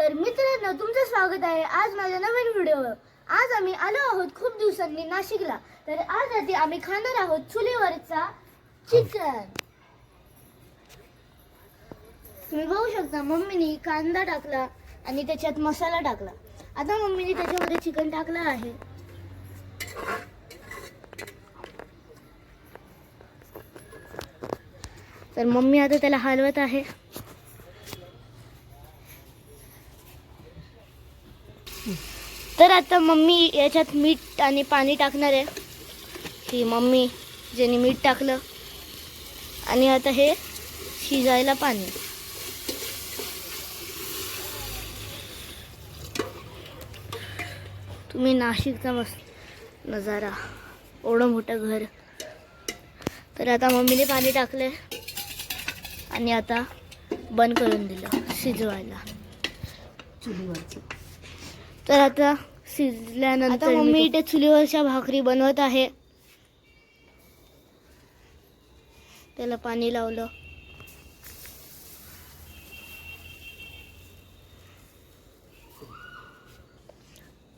तर मित्रांनो, तुमचं स्वागत आहे आज माझ्या नवीन व्हिडिओवर। आज आम्ही आलो आहोत खूप दिवसांनी नाशिकला। तर आज रात्री आम्ही खाणार आहोत चुलीवरचा चिकन। तुम्ही बघू शकता मम्मीने कांदा टाकला आणि त्याच्यात मसाला टाकला। आता मम्मीने त्याच्यामध्ये चिकन टाकलं आहे। तर मम्मी आता त्याला हलवत आहे। तर आता मम्मी याच्यात मीठ आणि पाणी टाकणार आहे। ही मम्मी ज्याने मीठ टाकलं आणि आता हे शिजायला पाणी। तुम्ही नाशिकचा मस्त नजारा, एवढं मोठं घर। तर आता मम्मीने पाणी टाकले आणि आता बंद करून दिलं शिजवायला चुलीवरचं। तर आता शिजल्यानंतर आता मम्मी इथे चुलीवरच्या भाकरी बनवत आहे। त्याला पाणी लावलं।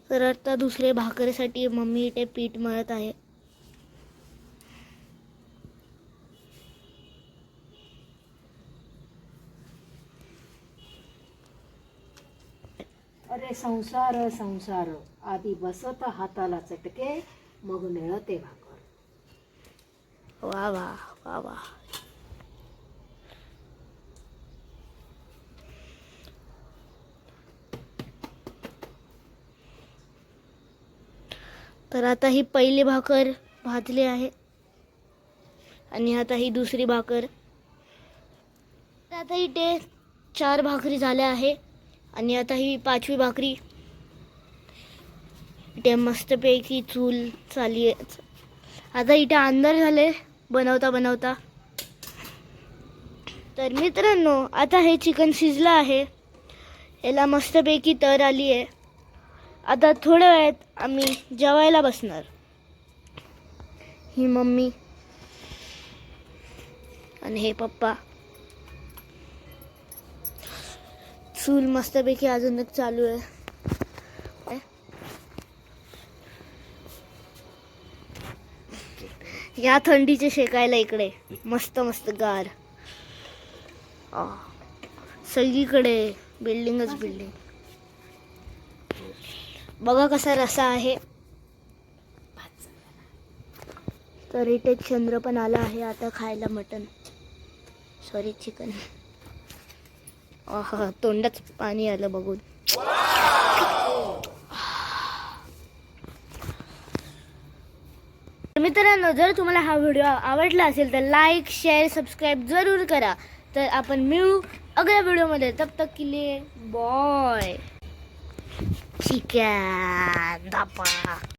तर आता दुसरे भाकरीसाठी मम्मी इथे पीठ मळत आहे। अरे संसार संसार, आधी बसत हाताला चटके, मग मिळते भाकर। वा वा वा वा। तर आता ही पहिली भाकर भाजली आहे आणि आता ही दुसरी भाकर। आता इथे 4 भाकरी झाल्या आहे आणि आता ही 5वी भाकरी इथे मस्तपैकी चूल चालली आहे। आता इथे अंधार झाले बनवता बनवता। तर मित्रांनो, आता हे चिकन शिजलं आहे, याला मस्तपैकी तर आली आहे। आता थोड्या वेळात आम्ही जेवायला बसणार। ही मम्मी आणि हे पप्पा। चूल मस्तपैकी अजूनच चालू आहे। या थंडीचे शेकायला इकडे मस्त मस्त गार। सगळीकडे बिल्डिंगच बिल्डिंग। बघा कसा रसा आहे। तर इथे चंद्र पण आला आहे आता खायला मटन, सॉरी चिकन। तोंडात पाणी आलं बघून। मित्रांनो, जर तुम्हाला हा व्हिडिओ आवडला असेल तर लाईक शेअर सबस्क्राईब जरूर करा। तर आपण मिळू अगल्या व्हिडिओमध्ये। तब तक के लिए बाय। चिकन दापा।